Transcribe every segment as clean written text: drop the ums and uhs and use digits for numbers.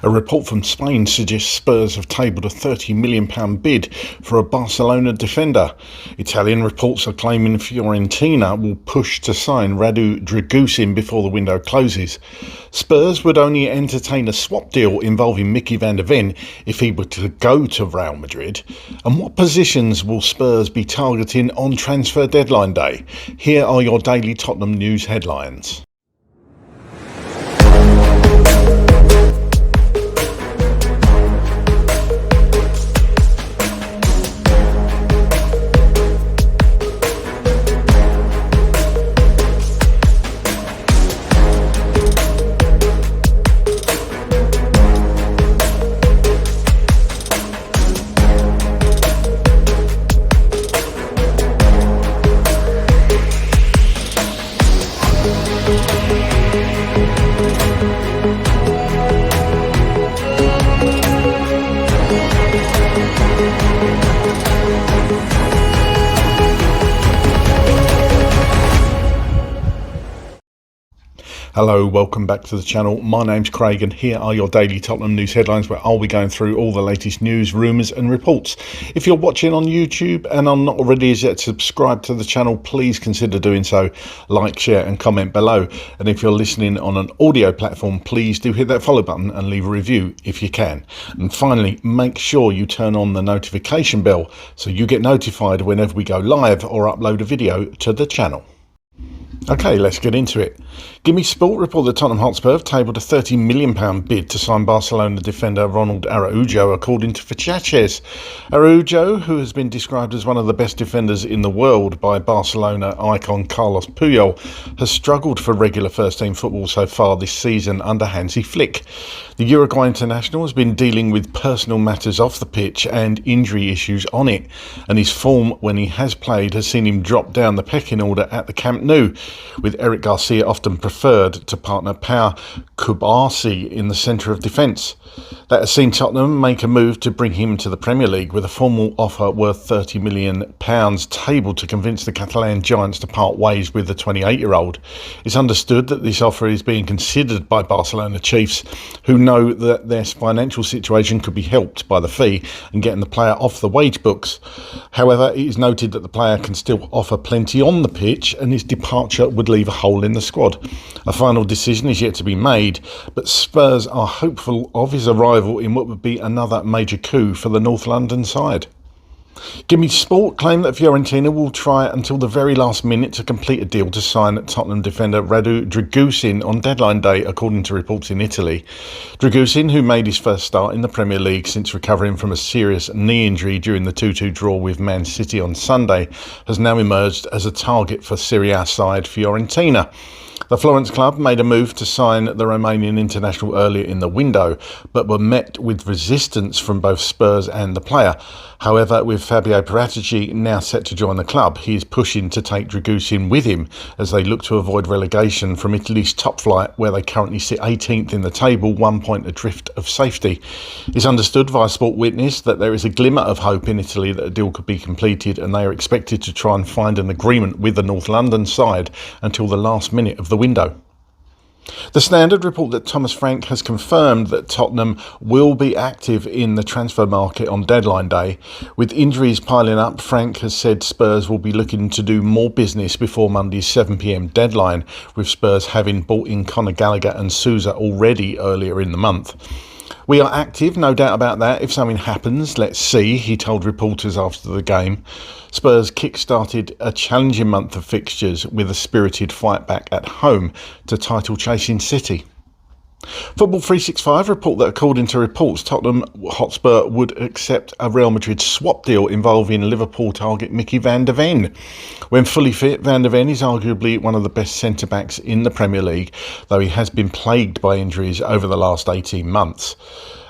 A report from Spain suggests Spurs have tabled a £30 million bid for a Barcelona defender. Italian reports are claiming Fiorentina will push to sign Dragusin before the window closes. Spurs would only entertain a swap deal involving Mickey van der Ven if he were to go to Real Madrid. And what positions will Spurs be targeting on transfer deadline day? Here are your daily Tottenham news headlines. Hello, welcome back to the channel. My name's Craig and here are your daily Tottenham news headlines where I'll be going through all the latest news, rumours and reports. If you're watching on YouTube and are not already as yet subscribed to the channel, please consider doing so. Like, share and comment below. And if you're listening on an audio platform, please do hit that follow button and leave a review if you can. And finally, make sure you turn on the notification bell so you get notified whenever we go live or upload a video to the channel. Okay, let's get into it. Gimme Sport report that Tottenham Hotspur have tabled a £30 million bid to sign Barcelona defender Ronald Araujo, according to Fichajes. Araujo, who has been described as one of the best defenders in the world by Barcelona icon Carlos Puyol, has struggled for regular first-team football so far this season under Hansi Flick. The Uruguay international has been dealing with personal matters off the pitch and injury issues on it, and his form when he has played has seen him drop down the pecking order at the Camp Nou, with Eric Garcia often preferred to partner Pau Cubarsí in the centre of defence. That has seen Tottenham make a move to bring him to the Premier League, with a formal offer worth £30 million tabled to convince the Catalan giants to part ways with the 28-year-old. It's understood that this offer is being considered by Barcelona chiefs, who know that their financial situation could be helped by the fee and getting the player off the wage books. However, it is noted that the player can still offer plenty on the pitch, and his departure would leave a hole in the squad. A final decision is yet to be made, but Spurs are hopeful of his arrival in what would be another major coup for the North London side. Gimme Sport claim that Fiorentina will try until the very last minute to complete a deal to sign Tottenham defender Dragusin on deadline day, according to reports in Italy. Dragusin, who made his first start in the Premier League since recovering from a serious knee injury during the 2-2 draw with Man City on Sunday, has now emerged as a target for Serie A side Fiorentina. The Florence club made a move to sign the Romanian international earlier in the window, but were met with resistance from both Spurs and the player. However, with Fabio Paratici now set to join the club, he is pushing to take Dragusin with him as they look to avoid relegation from Italy's top flight, where they currently sit 18th in the table, 1 point adrift of safety. It's understood via Sport Witness that there is a glimmer of hope in Italy that a deal could be completed, and they are expected to try and find an agreement with the North London side until the last minute of the window. The Standard report that Thomas Frank has confirmed that Tottenham will be active in the transfer market on deadline day. With injuries piling up, Frank has said Spurs will be looking to do more business before Monday's 7 p.m. deadline, with Spurs having bought in Conor Gallagher and Sousa already earlier in the month. "We are active, no doubt about that. If something happens, let's see," he told reporters after the game. Spurs kick-started a challenging month of fixtures with a spirited fight back at home to title-chasing City. Football 365 report that, according to reports, Tottenham Hotspur would accept a Real Madrid swap deal involving Liverpool target Mickey van der Ven. When fully fit, Van der Ven is arguably one of the best centre-backs in the Premier League, though he has been plagued by injuries over the last 18 months.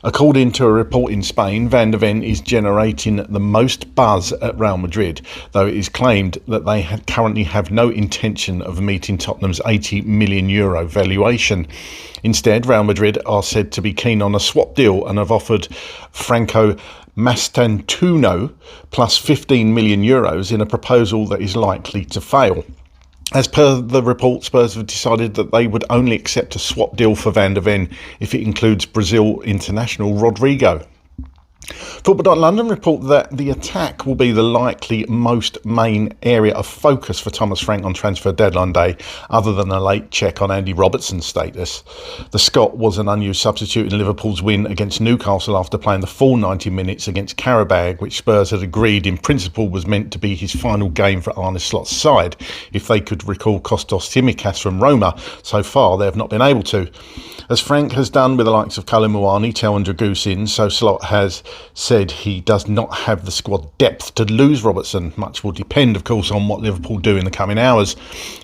According to a report in Spain, Van der Ven is generating the most buzz at Real Madrid, though it is claimed that they currently have no intention of meeting Tottenham's €80 million valuation. Instead, Real Madrid are said to be keen on a swap deal and have offered Franco Mastantuono plus €15 million in a proposal that is likely to fail. As per the report, Spurs have decided that they would only accept a swap deal for Van der Ven if it includes Brazil international Rodrigo. Football.London report that the attack will be the likely most main area of focus for Thomas Frank on transfer deadline day, other than a late check on Andy Robertson's status. The Scot was an unused substitute in Liverpool's win against Newcastle after playing the full 90 minutes against Qarabağ, which Spurs had agreed in principle was meant to be his final game for Arne Slot's side. If they could recall Kostas Tsimikas from Roma, so far they have not been able to. As Frank has done with the likes of Kalomuani, Tel and Dragusin, so Slot has said he does not have the squad depth to lose Robertson. Much will depend, of course, on what Liverpool do in the coming hours.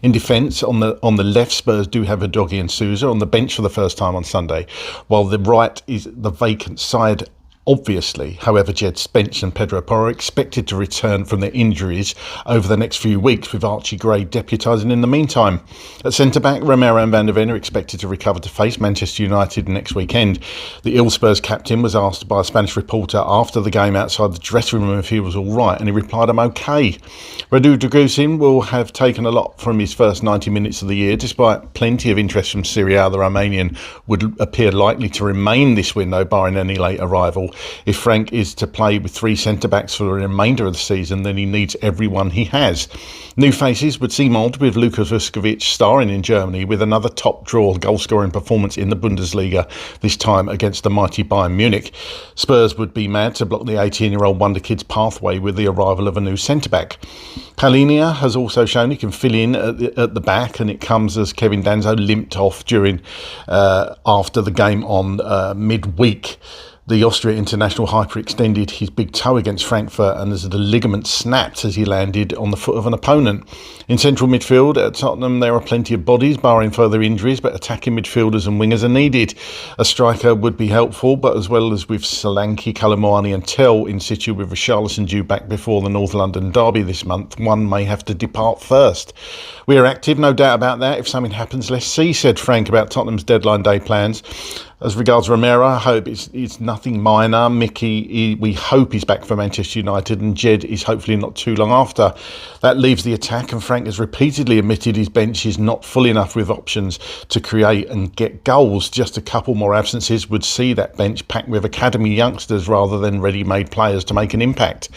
In defence, on the left, Spurs do have Udogie and Sousa on the bench for the first time on Sunday, while the right is the vacant side. Obviously, however, Jed Spence and Pedro Porro are expected to return from their injuries over the next few weeks, with Archie Gray deputising in the meantime. At centre-back, Romero and Van der Ven are expected to recover to face Manchester United next weekend. The ill Spurs captain was asked by a Spanish reporter after the game outside the dressing room if he was all right, and he replied, "I'm okay." Radu Dragusin will have taken a lot from his first 90 minutes of the year. Despite plenty of interest from Serie A, the Romanian would appear likely to remain this window, barring any late arrival. If Frank is to play with three centre-backs for the remainder of the season, then he needs everyone he has. New faces would seem odd, with Luka Vuskovic starring in Germany with another top-draw goal-scoring performance in the Bundesliga, this time against the mighty Bayern Munich. Spurs would be mad to block the 18-year-old wonder kid's pathway with the arrival of a new centre-back. Palhinha has also shown he can fill in at the back, and it comes as Kevin Danso limped off after the game on midweek. The Austria international hyperextended his big toe against Frankfurt, and as the ligament snapped as he landed on the foot of an opponent. In central midfield at Tottenham, there are plenty of bodies, barring further injuries, but attacking midfielders and wingers are needed. A striker would be helpful, but as well as with Solanke, Kalomuani and Tel in situ with Richarlison due back before the North London derby this month, one may have to depart first. We are active, no doubt about that. If something happens, let's see, said Frank about Tottenham's deadline day plans. As regards Romero, I hope it's nothing minor. Mickey, we hope he's back for Manchester United, and Jed is hopefully not too long after. That leaves the attack, and Frank has repeatedly admitted his bench is not full enough with options to create and get goals. Just a couple more absences would see that bench packed with academy youngsters rather than ready-made players to make an impact.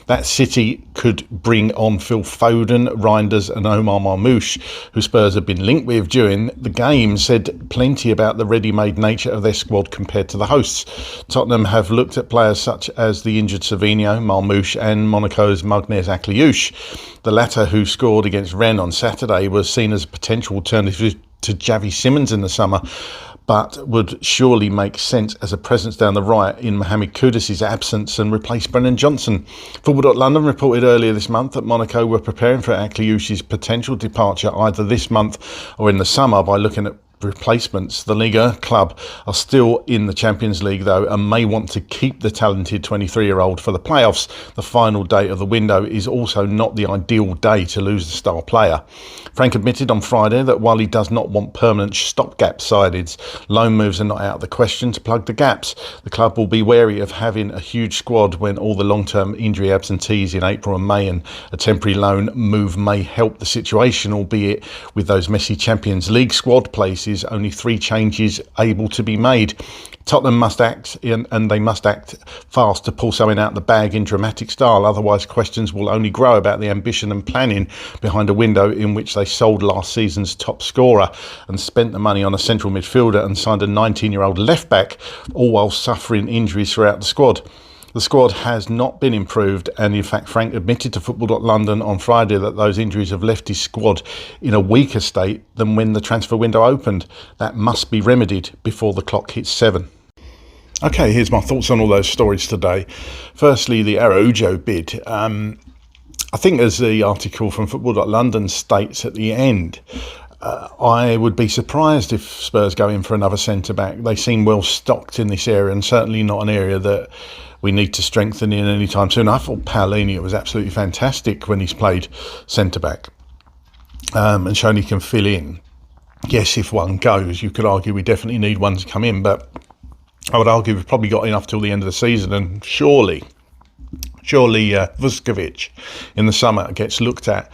That City could bring on Phil Foden, Reinders and Omar Marmoush, who Spurs have been linked with during the game, said plenty about the ready-made nature of their squad compared to the hosts. Tottenham have looked at players such as the injured Savinho, Marmoush and Monaco's Magnez Akliouche. The latter, who scored against Rennes on Saturday, was seen as a potential alternative to Javi Simmons in the summer, but would surely make sense as a presence down the right in Mohamed Kudus' absence and replace Brennan Johnson. Football.London reported earlier this month that Monaco were preparing for Akliouche's potential departure either this month or in the summer by looking at replacements. The Liga club are still in the Champions League though, and may want to keep the talented 23-year-old for the playoffs. The final date of the window is also not the ideal day to lose the star player. Frank admitted on Friday that while he does not want permanent stopgap signings, loan moves are not out of the question to plug the gaps. The club will be wary of having a huge squad when all the long-term injury absentees in April and May, and a temporary loan move may help the situation, albeit with those messy Champions League squad places only 3 changes able to be made. Tottenham must act, and they must act fast to pull something out of the bag in dramatic style. Otherwise, questions will only grow about the ambition and planning behind a window in which they sold last season's top scorer and spent the money on a central midfielder and signed a 19-year-old left-back, all while suffering injuries throughout the squad. The squad has not been improved, and in fact Frank admitted to Football.London on Friday that those injuries have left his squad in a weaker state than when the transfer window opened. That must be remedied before the clock hits 7. Okay, here's my thoughts on all those stories today. Firstly, the Araujo bid. I think as the article from Football.London states at the end, I would be surprised if Spurs go in for another centre-back. They seem well stocked in this area, and certainly not an area that we need to strengthen in any time soon. I thought Palhinha was absolutely fantastic when he's played centre-back and shown he can fill in. Yes, if one goes, you could argue we definitely need one to come in, but I would argue we've probably got enough till the end of the season, and surely Surely Vuskovic in the summer gets looked at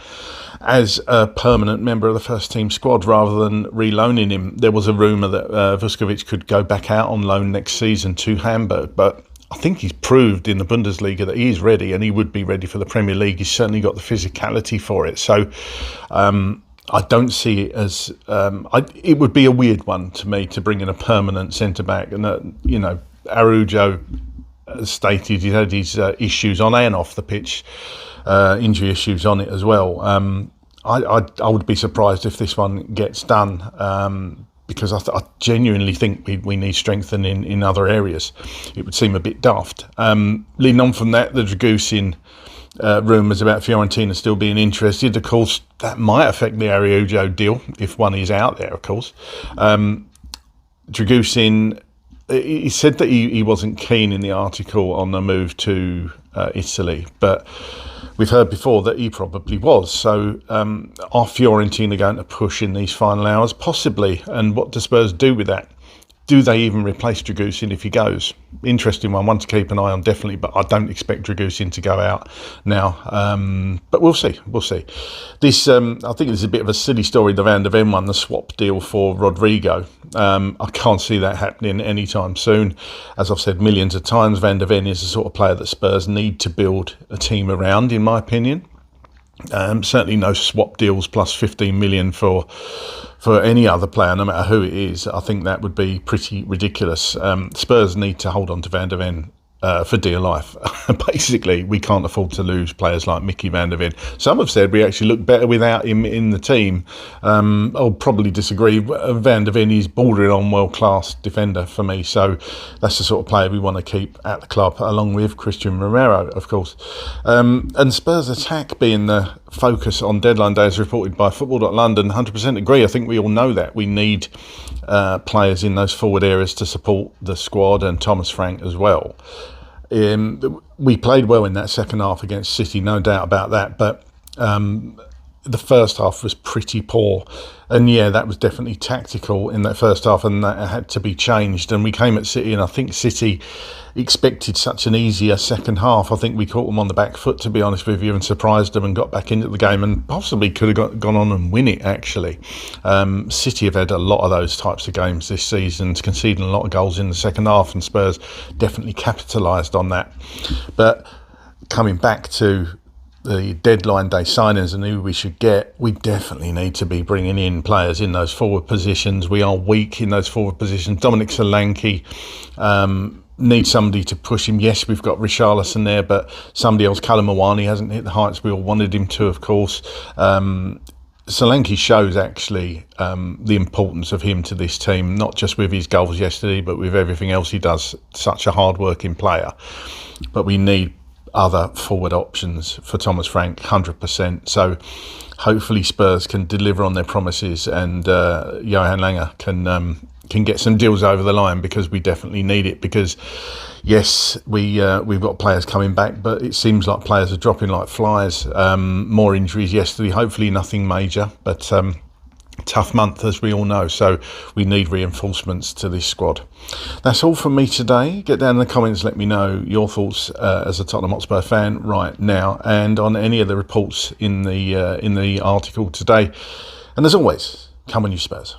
as a permanent member of the first team squad rather than reloaning him. There was a rumour that Vuskovic could go back out on loan next season to Hamburg, but I think he's proved in the Bundesliga that he is ready, and he would be ready for the Premier League. He's certainly got the physicality for it. So I don't see it as... it would be a weird one to me to bring in a permanent centre-back. And, Araujo stated he had his issues on and off the pitch, injury issues on it as well. I would be surprised if this one gets done, because I genuinely think we need strengthening in other areas. It would seem a bit daft. Leading on from that, the Dragusin rumours about Fiorentina still being interested. Of course, that might affect the Araujo deal if one is out there, of course. Dragusin, he said that he wasn't keen in the article on the move to Italy, but we've heard before that he probably was. So are Fiorentina going to push in these final hours? Possibly. And what do Spurs do with that? Do they even replace Dragusin if he goes? Interesting one to keep an eye on, definitely, but I don't expect Dragusin to go out now. But we'll see. This, I think it's a bit of a silly story, the Van de Ven one, the swap deal for Rodrigo. I can't see that happening anytime soon. As I've said millions of times, Van de Ven is the sort of player that Spurs need to build a team around, in my opinion. Certainly no swap deals plus 15 million for any other player, no matter who it is. I think that would be pretty ridiculous. Spurs need to hold on to Van de Ven for dear life. Basically, we can't afford to lose players like Mickey Van de Ven. Some have said we actually look better without him in the team. I'll probably disagree. Van de Ven is bordering on world-class defender for me, so that's the sort of player we want to keep at the club, along with Christian Romero, of course. And Spurs attack being the focus on deadline day, as reported by Football.London, 100% agree. I think we all know that. We need players in those forward areas to support the squad, and Thomas Frank as well. We played well in that second half against City, no doubt about that, but the first half was pretty poor, and yeah, that was definitely tactical in that first half, and that had to be changed. And we came at City, and I think City expected such an easier second half. I think we caught them on the back foot, to be honest with you, and surprised them and got back into the game, and possibly could have gone on and win it, actually. City have had a lot of those types of games this season, conceding a lot of goals in the second half, and Spurs definitely capitalised on that. But coming back to the deadline day signings and who we should get, we definitely need to be bringing in players in those forward positions. We are weak in those forward positions. Dominic Solanke needs somebody to push him. Yes, we've got Richarlison there, but somebody else, Callum Awani, hasn't hit the heights we all wanted him to, of course. Solanke shows actually the importance of him to this team, not just with his goals yesterday, but with everything else he does. Such a hard-working player. But we need other forward options for Thomas Frank, 100%. So hopefully Spurs can deliver on their promises, and Johan Langer can get some deals over the line, because we definitely need it. Because yes, we've got players coming back, but it seems like players are dropping like flies. More injuries yesterday, hopefully nothing major, but tough month, as we all know, so we need reinforcements to this squad. That's all from me today. Get down in the comments, let me know your thoughts as a Tottenham Hotspur fan right now, and on any of the reports in the article today. And as always, come on you Spurs.